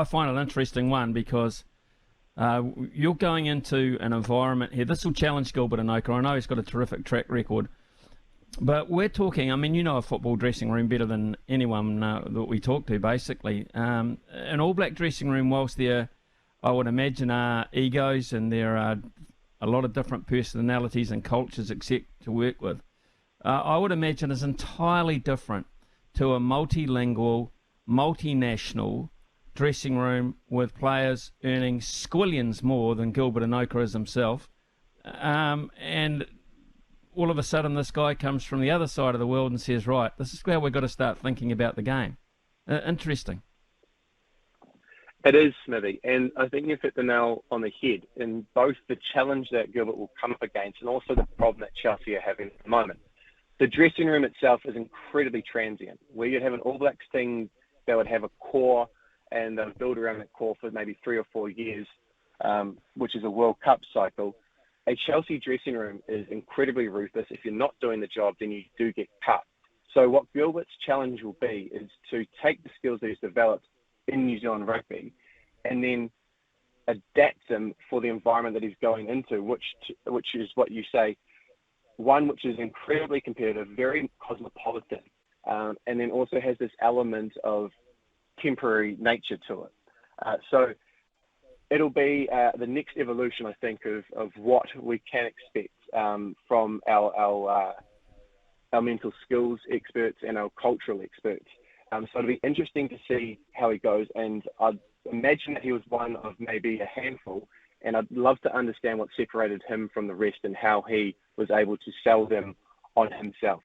I find it an interesting one because you're going into an environment here. This will challenge Gilbert Enoka. I know he's got a terrific track record. But we're talking, I mean, you know a football dressing room better than anyone that we talk to, basically. An All Black dressing room, whilst there, I would imagine, are egos and there are a lot of different personalities and cultures to work with, I would imagine is entirely different to a multilingual, multinational dressing room with players earning squillions more than Gilbert Enoka is himself. And all of a sudden this guy comes from the other side of the world and says, right, this is where we've got to start thinking about the game. Interesting. It is, Smithy, and I think you've hit the nail on the head in both the challenge that Gilbert will come up against and also the problem that Chelsea are having at the moment. The dressing room itself is incredibly transient, where you'd have an All Blacks team that would have a core and they'll build around that core for maybe 3 or 4 years, which is a World Cup cycle. A Chelsea dressing room is incredibly ruthless. If you're not doing the job, then you do get cut. So what Gilbert's challenge will be is to take the skills that he's developed in New Zealand rugby and then adapt them for the environment that he's going into, which is what you say, one which is incredibly competitive, very cosmopolitan, and then also has this element of temporary nature to it. So it'll be the next evolution, I think, of what we can expect from our mental skills experts and our cultural experts. So it'll be interesting to see how he goes, and I'd imagine that he was one of maybe a handful, and I'd love to understand what separated him from the rest and how he was able to sell them on himself.